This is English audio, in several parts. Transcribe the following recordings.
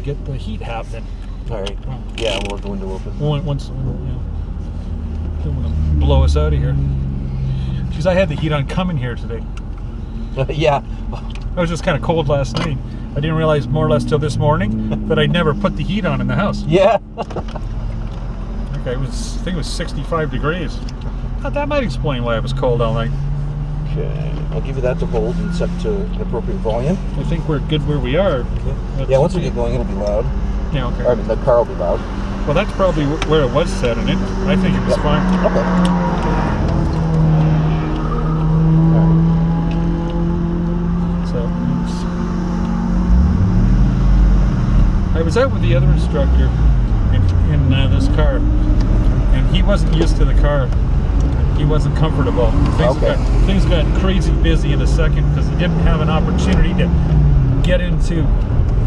get the heat happening. All right. Yeah, we'll leave the window open. Once, yeah. Don't want to blow us out of here. Because I had the heat on coming here today. Yeah. It was just kind of cold last night. I didn't realize more or less till this morning that I'd never put the heat on in the house. Yeah. Okay, I think it was 65 degrees. Thought that might explain why it was cold all night. Okay. I'll give you that to hold and set to an appropriate volume. I think we're good where we are. Okay. Yeah, once we get going, it'll be loud. Yeah, okay. I mean, the car will be loud. Well, that's probably where it was set in it. I think it was fine. Okay. So, I was out with the other instructor in this car, and he wasn't used to the car. He wasn't comfortable. Things got crazy busy in a second because he didn't have an opportunity to get into,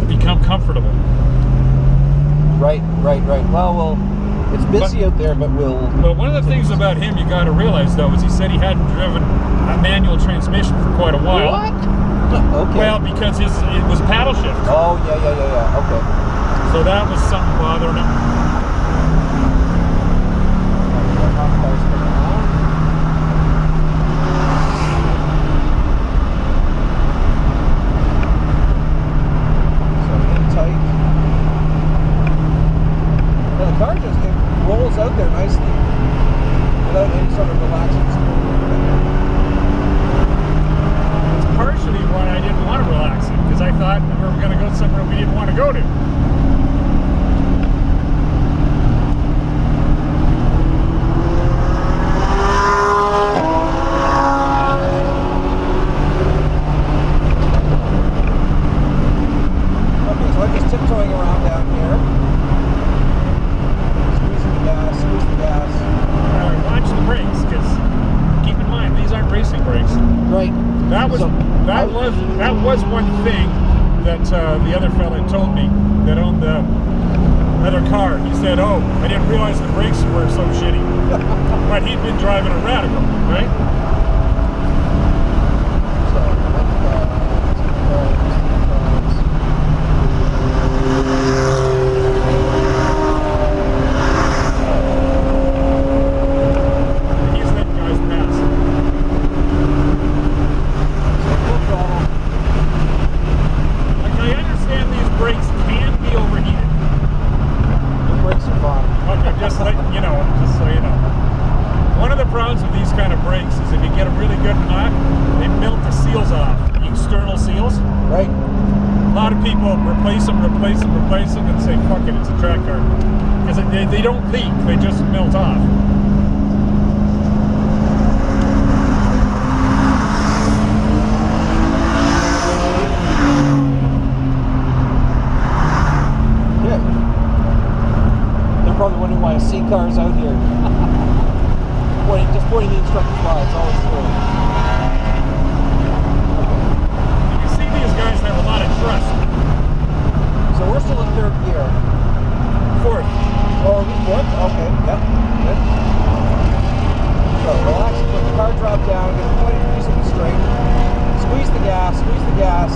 become comfortable. Right. Well, it's busy out there, but we'll... But one of the things about him you got to realize, though, is he said he hadn't driven a manual transmission for quite a while. What? Okay. Well, because it was paddle shift. Oh, yeah. Okay. So that was something bothering him. Out there nicely without any sort of relaxing support. It's partially why I didn't want to relax it, because I thought we were going to go somewhere we didn't want to go to. Okay, so I'm just tiptoeing around down here. Watch the brakes, because keep in mind these aren't racing brakes. Right. That was one thing that the other fella told me that owned the other car. He said, "Oh, I didn't realize the brakes were so shitty." But he'd been driving a Radical, right? Replace them and say, fuck it, it's a track car. Because they don't leak, they just melt off. Yeah. They're probably wondering why I see cars out here. Just pointing the instructor's by, it's always true. You can see these guys have a lot of trust. So we're still in third gear. Fourth. Oh, fourth? Okay, yep. Good. So relax, let the car drop down, get the point reasonably straight. Squeeze the gas, squeeze the gas.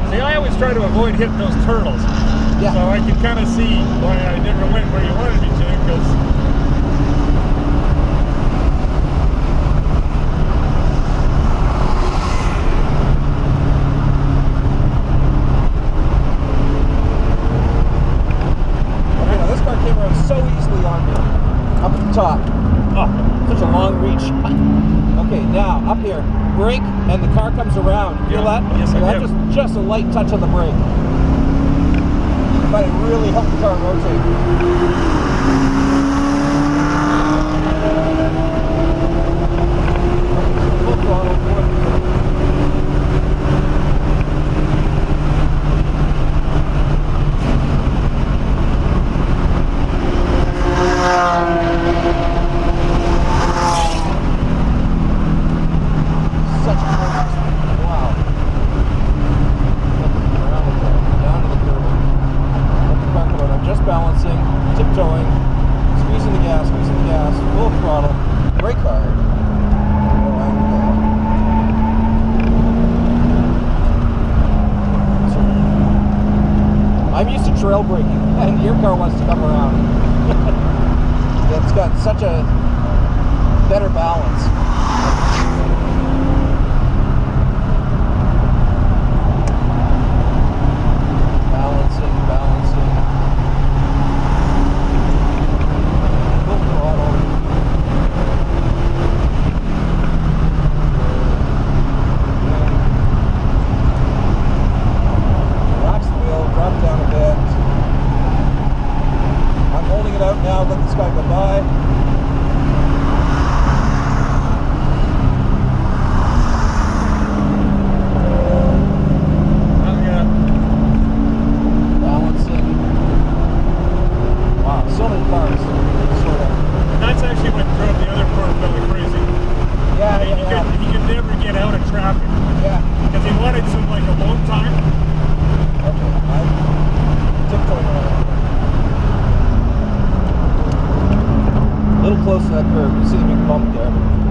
See, I always try to avoid hitting those turtles. Yeah. So I can kind of see why I never went where you wanted me to, because so easily on me, up at the top. Oh, such a long reach. Okay, now up here, brake, and the car comes around. You feel that? Yes, I do. Just a light touch on the brake, but it really helped the car rotate. Full throttle. Such a wow. Down to the curb. Let the car come out. I'm just balancing, tiptoeing, squeezing the gas, full throttle, brake hard. Oh, used to trail braking, and your car wants to come around. It's got such a better balance.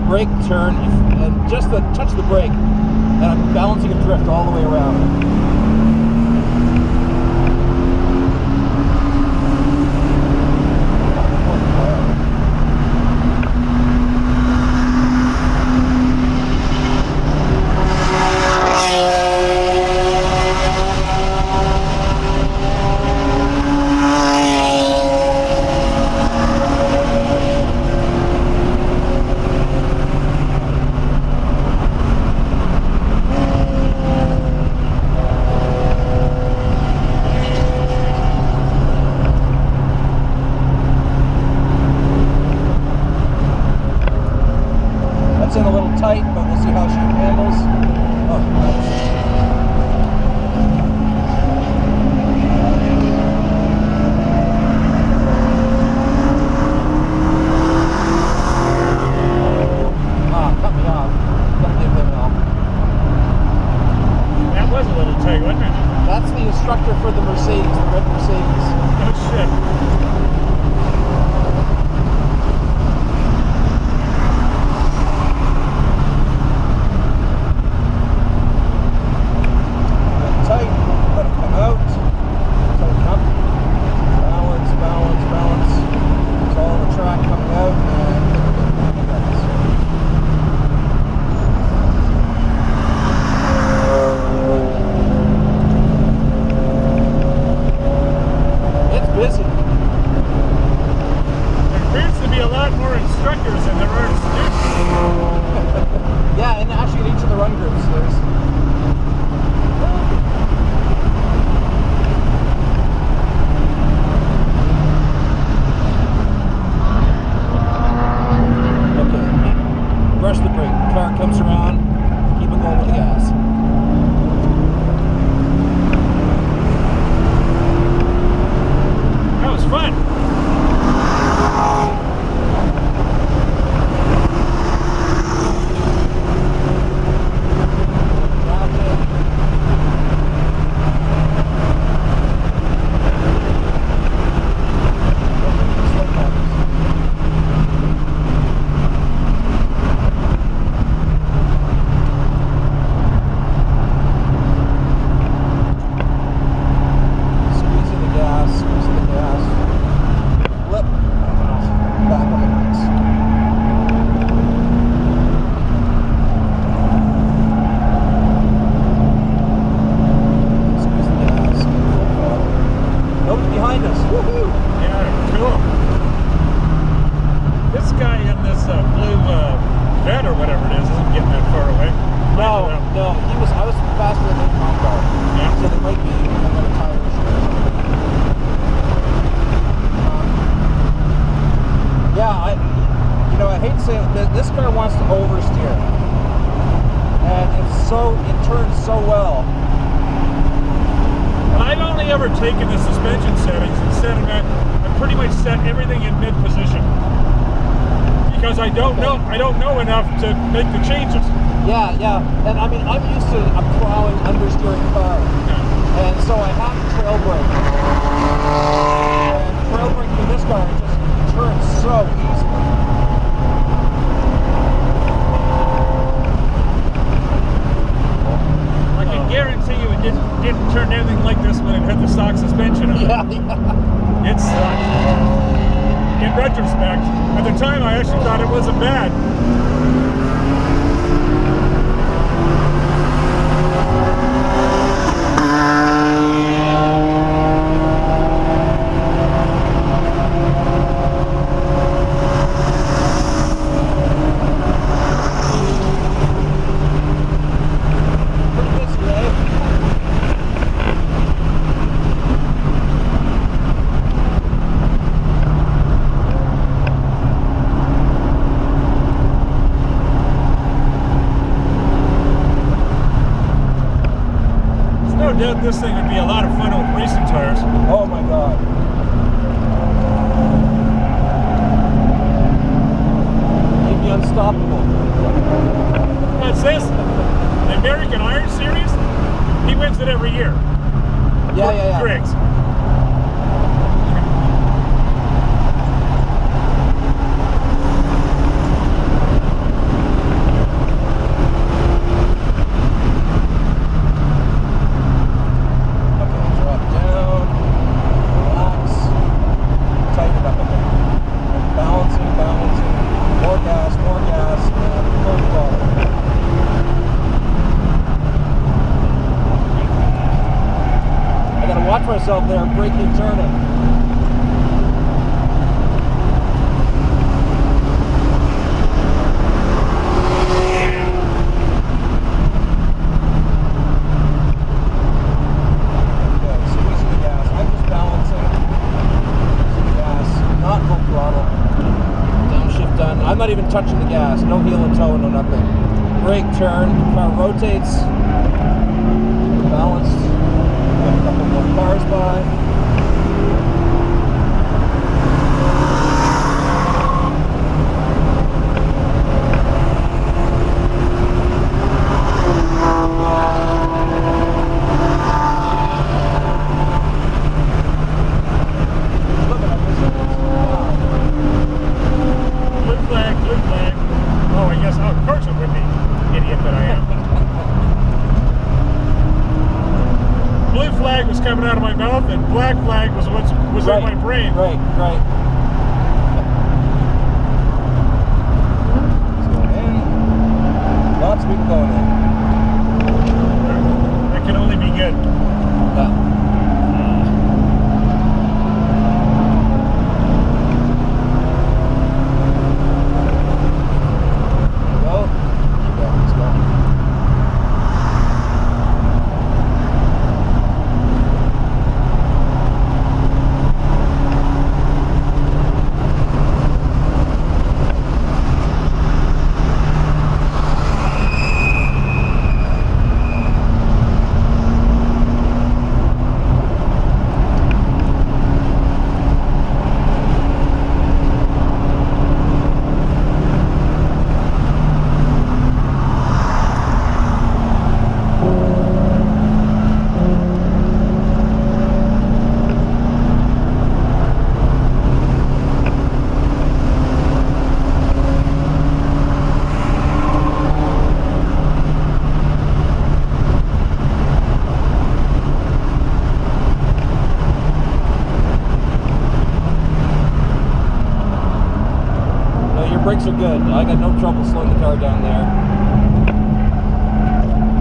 Brake, turn, and just touch the brake, and I'm balancing a drift all the way around. In a little tight, but we'll see how she handles. Oh, nice. Cut me off. Gotta give him help. That was a little tight, wasn't it? That's the instructor for the Mercedes, the red Mercedes. Oh shit. Comes around, keep it going with the gas. That was fun. This car wants to oversteer, and it turns so well. I've only ever taken the suspension settings and set them at, I pretty much set everything in mid position because I don't know enough to make the changes. Yeah, and I mean I'm used to a plowing, understeering car, and so I have to trail brake. And trail brake for this car, it just turns so easily. I guarantee you it didn't turn anything like this when it had the stock suspension on. It sucked. In retrospect, at the time I actually thought it wasn't bad. This thing would be a lot of fun with racing tires. Oh my God. You'd be unstoppable. What's this? The American Iron Series? He wins it every year. Yeah. Griggs. Myself there, braking, turning. Okay, squeezing the gas. I'm just balancing. Squeezing the gas, not full throttle. Downshift done. I'm not even touching the gas. No heel and toe, no nothing. Brake, turn. Car rotates. Balanced. Got a couple more cars by. Blue flag. Oh, I guess, of course it would be. Idiot that I am. Blue flag was coming out of my mouth, and black flag was what was in my brain. Right. Let's go in. Lots of people going in. That can only be good. Brakes are good. I got no trouble slowing the car down there.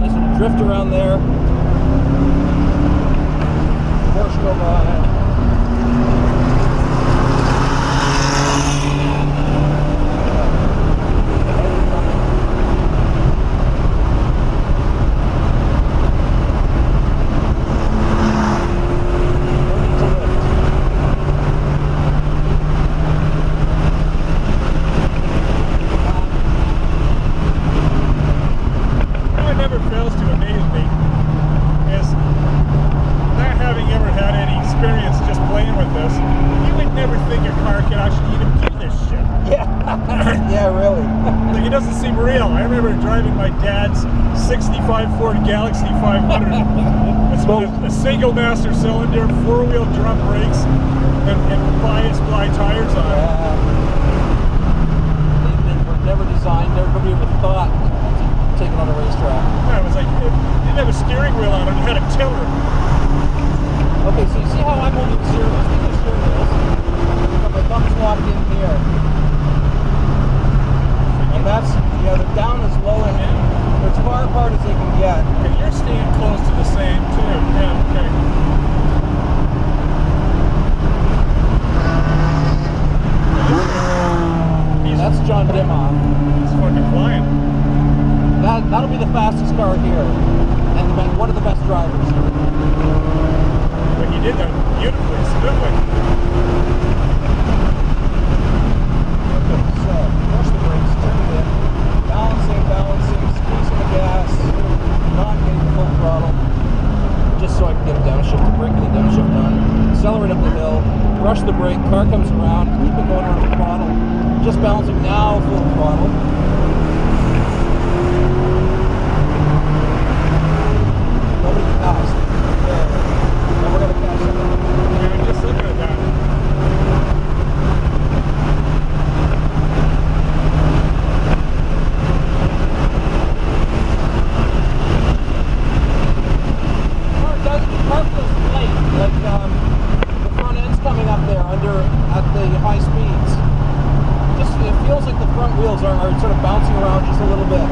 Nice little drift around there. Porsche go by. Ford Galaxy 500. It's a single master cylinder, four-wheel drum brakes, and bias ply tires on it. They were never designed, nobody ever thought to take it on a racetrack. Yeah, it was like, it didn't have a steering wheel on it, it had a tiller. Okay, so you see how I'm holding the steering wheel? Speaking of steering wheels, got my thumbs locked in here. And that's, yeah, they're down as low and they're as far apart as they can get. And you're staying close to the same too. Yeah, okay. That's John Dimoff. He's fucking flying. That'll be the fastest car here. And one of the best drivers. But he did that beautifully, smoothly. Okay, so push the brakes, turn it in. Balancing, squeezing the gas, not getting full throttle. Just so I can get a downshift, the brake and the downshift on. Accelerate up the hill, brush the brake, car comes around, keep it going around the throttle. Just balancing now, full throttle. Nobody passed. Okay. Now we're going to catch them. Yeah, just looking at that. Car feels light. Like the front end's coming up there at the high speeds. It feels like the front wheels are sort of bouncing around just a little bit.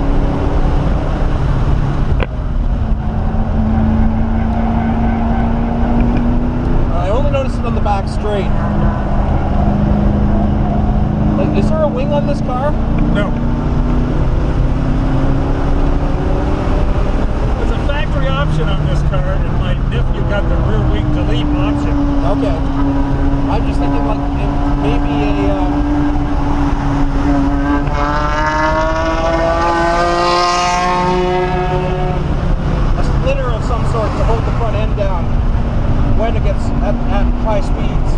I only noticed it on the back straight. Like, is there a wing on this car? No. There's a factory option on this car, and my nephew got the rear wing delete option. Okay. I'm just thinking like maybe a splitter of some sort to hold the front end down when it gets at high speeds.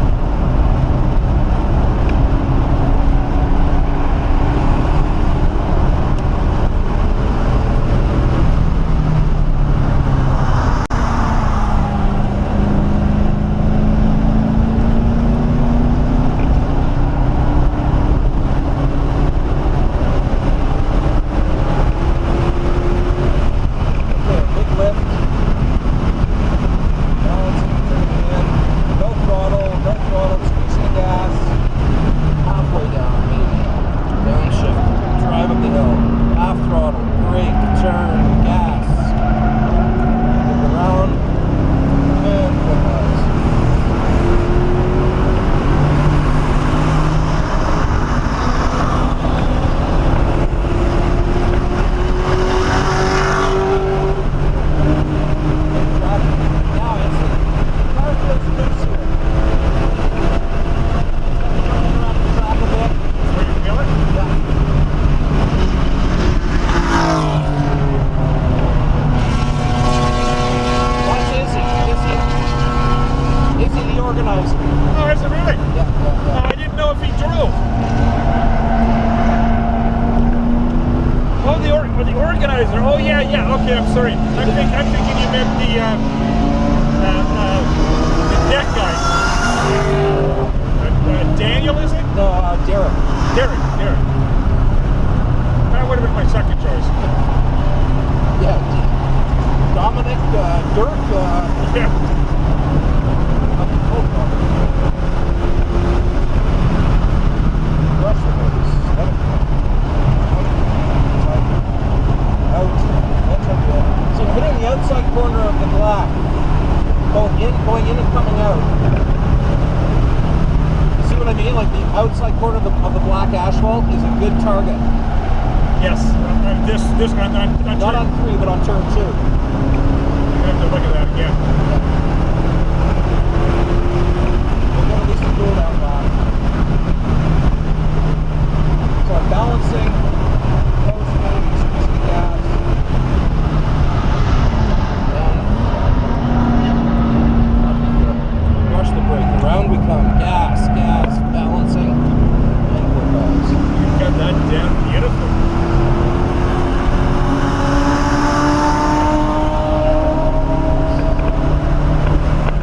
Okay, I'm sorry. I'm thinking you meant the deck guy. Daniel, is it? No, Derek. Derek. That would have been my second choice. Yeah, Dominic, Dirk. Yeah. Brush the brakes. Out. So hitting the outside corner of the black, both going in and coming out. You see what I mean? Like the outside corner of the black asphalt is a good target. Yes. This on not on 3, but on turn 2. I have to look at that again. We'll get at least a cool down back. So I'm balancing, posting, squeezing the gas. Rush the brake. Around we come. Gas, balancing, and we're balls. You've got that down beautiful.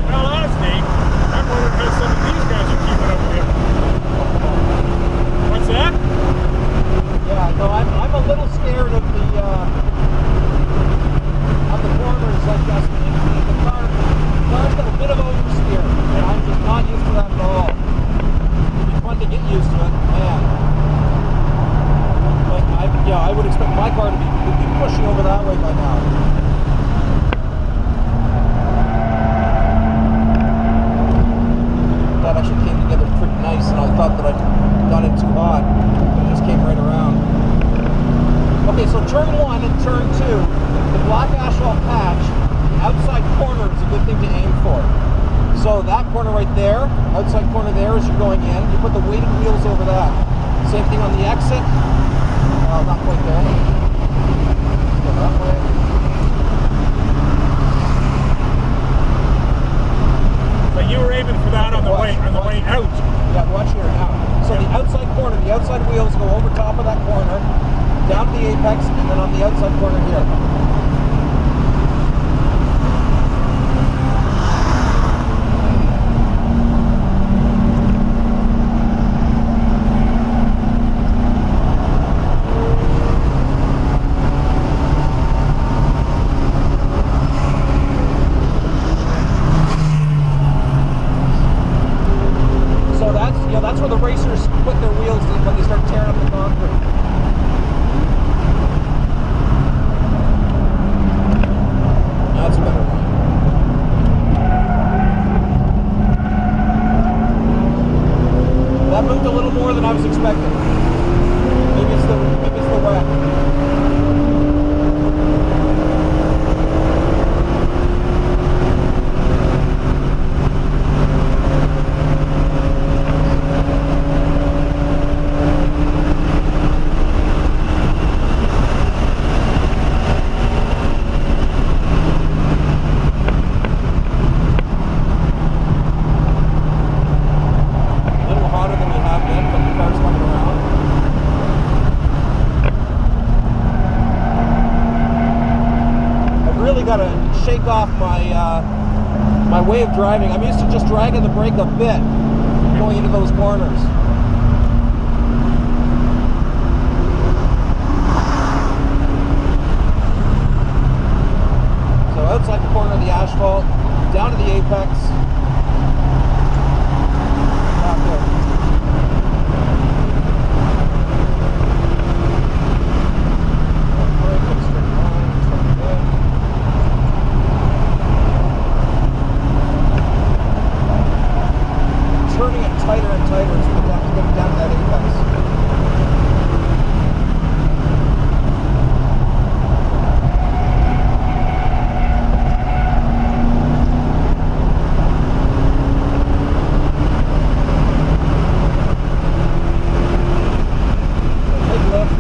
Well, honestly, I'm wondering how some of these guys are keeping up with you. What's that? Yeah, no, I'm a little scared of the corners. Like the car's got a bit of open outside corner there as you're going in. You put the weighted wheels over that. Same thing on the exit. Not quite there. Go that way. So you were aiming for that on the way out. Yeah, watch here now. So the outside corner, the outside wheels go over top of that corner, down to the apex, and then on the outside corner here. That's where the racers put their wheels in when they start tearing up the concrete. That's a better one. That moved a little more than I was expecting. Maybe it's the wet. Shake off my way of driving. I'm used to just dragging the brake a bit going into those corners. So outside the corner of the asphalt, down to the apex. Back there. Turning it tighter and tighter as we have to get it down to that apex. Big lift.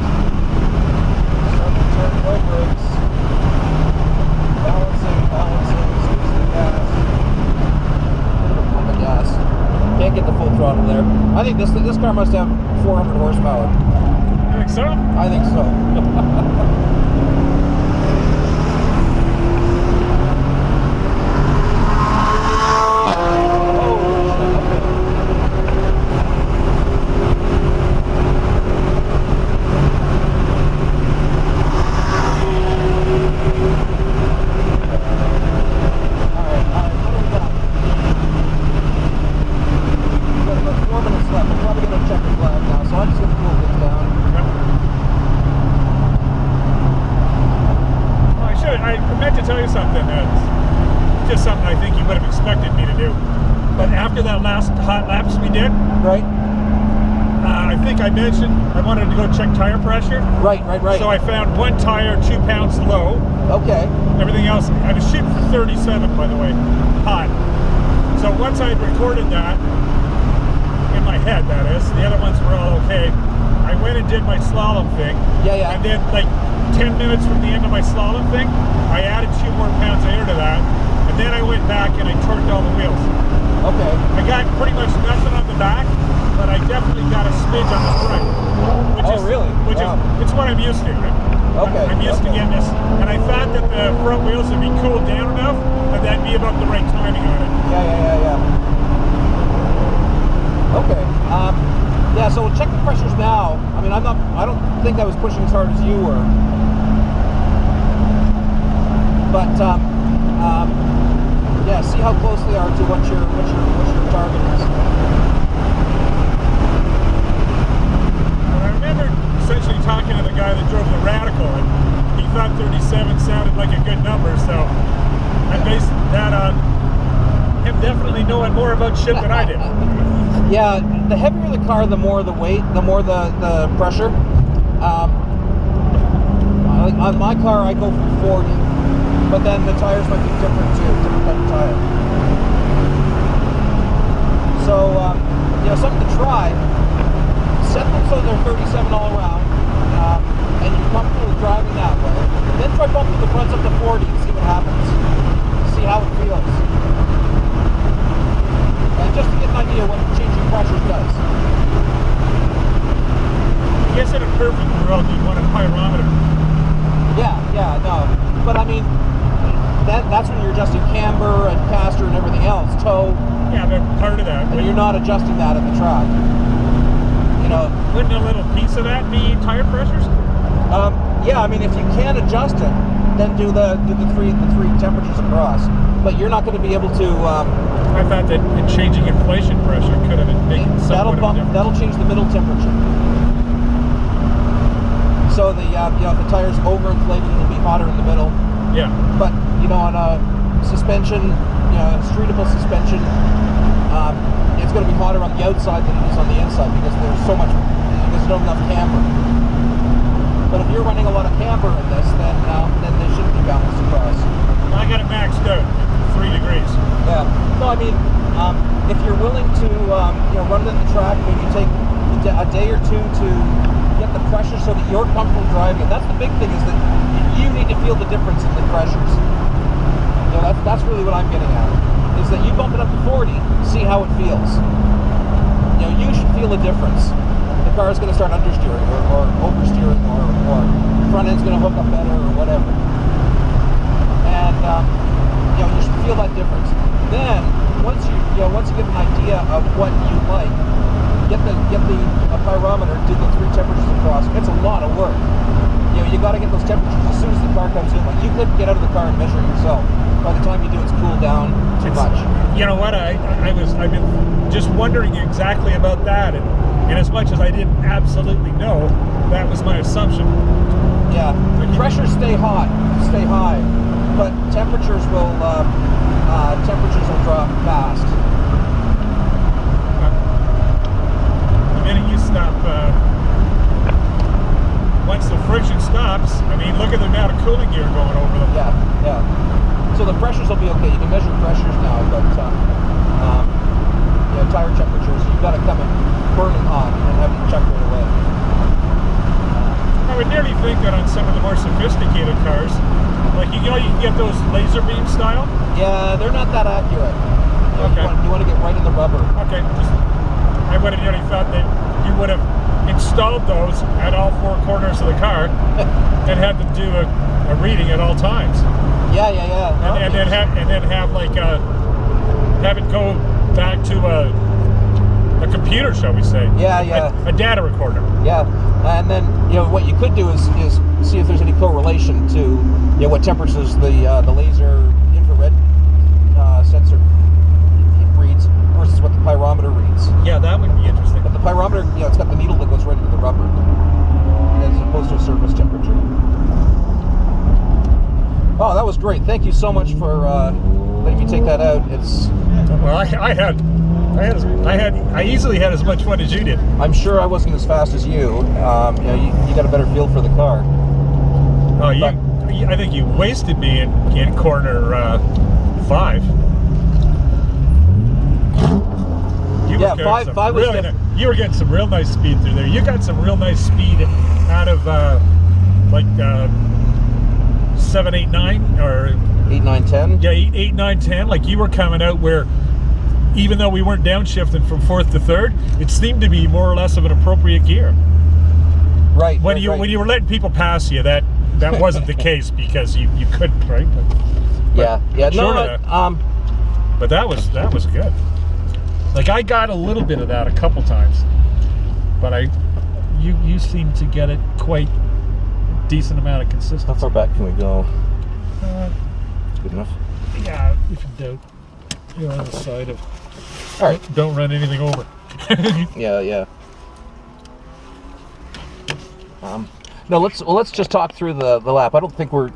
Start to turn, no brakes. Balancing, squeeze the gas. Pump the gas. Can't get the full throttle there. I think this car must have 400 horsepower. You think so? I think so. Right. I think I mentioned I wanted to go check tire pressure. Right. So I found one tire 2 pounds low. Okay. Everything else, I was shooting for 37, by the way, hot. So once I recorded that, in my head that is, the other ones were all okay, I went and did my slalom thing. Yeah. And then like 10 minutes from the end of my slalom thing, I added 2 more pounds of air to that. And then I went back and I torqued all the wheels. Okay. I got pretty much nothing on the back, but I definitely got a smidge on the front. Really? Which wow. It's what I'm used to. Okay. I'm used to getting this. And I thought that the front wheels would be cooled down enough, and that'd be about the right timing on it. Yeah. Okay. Yeah, so we'll check the pressures now. I mean, I don't think I was pushing as hard as you were. But, yeah, see how close they are to what your target is. Well, I remember essentially talking to the guy that drove the Radical, and he thought 37 sounded like a good number, so I based that on him definitely knowing more about shit than I did. Yeah, the heavier the car, the more the weight, the more the pressure. On my car, I go for 40. But then the tires might be different too, different type of tire. So So, you know, something to try. Set them so they're 37 all around, and you're comfortable driving that way. Then try bumping the fronts up to 40 and see what happens. See how it feels. And just to get an idea what changing pressures does. I guess in a perfect world, you'd want a pyrometer. Yeah, no. But I mean, that's when you're adjusting camber and caster and everything else, toe. Yeah, they're part of that. And you're not adjusting that at the track. You know. Wouldn't a little piece of that be tire pressures? Yeah, I mean, if you can adjust it, then do the three temperatures across. But you're not going to be able to. I thought that changing inflation pressure could have been making somewhat of a difference. That'll change the middle temperature. So the you know, if the tire's overinflated, it'll be hotter in the middle. Yeah. But you know, on a suspension, you know, streetable suspension, it's going to be hotter on the outside than it is on the inside because there's not enough camber. But if you're running a lot of camber in this, then they shouldn't be balanced across. I got it maxed out, 3 degrees. Yeah. No, I mean, if you're willing to, you know, run it in the track, maybe take a day or two to get the pressure so that you're comfortable driving it. That's the big thing, is that you need to feel the difference in the pressures. You know, that's really what I'm getting at. Is that you bump it up to 40, see how it feels. You know, you should feel a difference. The car is going to start understeering or oversteering, or front end's going to hook up better or whatever. And you know, you should feel that difference. Then once you get an idea of what you like, get the pyrometer, do the 3 temperatures across. It's a lot of work. You know, you got to get those temperatures as soon as the car comes in. Like, you couldn't get out of the car and measure yourself. By the time you do, it's cooled down too much. You know what? I've been just wondering exactly about that, and as much as I didn't absolutely know, that was my assumption. Yeah, pressures stay high, but temperatures will drop fast. The minute you stop, once the friction stops, I mean, look at the amount of cooling gear going over them. Yeah. So the pressures will be okay. You can measure pressures now, but you know, tire temperatures, you've got to come in burning hot and have them check right away. I would nearly think that on some of the more sophisticated cars, like you can get those laser beam style. Yeah, they're not that accurate. You know, okay. You want to get right in the rubber. Okay. I would have nearly thought that you would have installed those at all 4 corners of the car and had them do a reading at all times. Yeah. And then have like have it go back to a computer, shall we say? Yeah. A data recorder. Yeah, and then you know what you could do is see if there's any correlation to, you know, what temperatures the laser infrared sensor reads versus what the pyrometer reads. Yeah, that would be interesting. But the pyrometer, you know, it's got the needle that goes right into the rubber, as opposed to a surface temperature. Oh, that was great. Thank you so much for letting me take that out. It's well, I easily had as much fun as you did. I'm sure I wasn't as fast as you. You know, you got a better feel for the car. Oh, I think you wasted me in corner 5. Five was you were getting some real nice speed through there. You got some real nice speed out of like 7, 8, 9 or 8, 9, 10. Yeah, 8, 9, 10. Like you were coming out where, even though we weren't downshifting from 4th to 3rd, it seemed to be more or less of an appropriate gear. Right. When you were letting people pass you, that wasn't the case because you couldn't, right? Yeah. But that was good. Like I got a little bit of that a couple times, but you seem to get it quite a decent amount of consistency. How far back can we go? Good enough. Yeah, if in doubt, you're on the side of. All right. Don't run anything over. Yeah. No, let's just talk through the lap. I don't think we're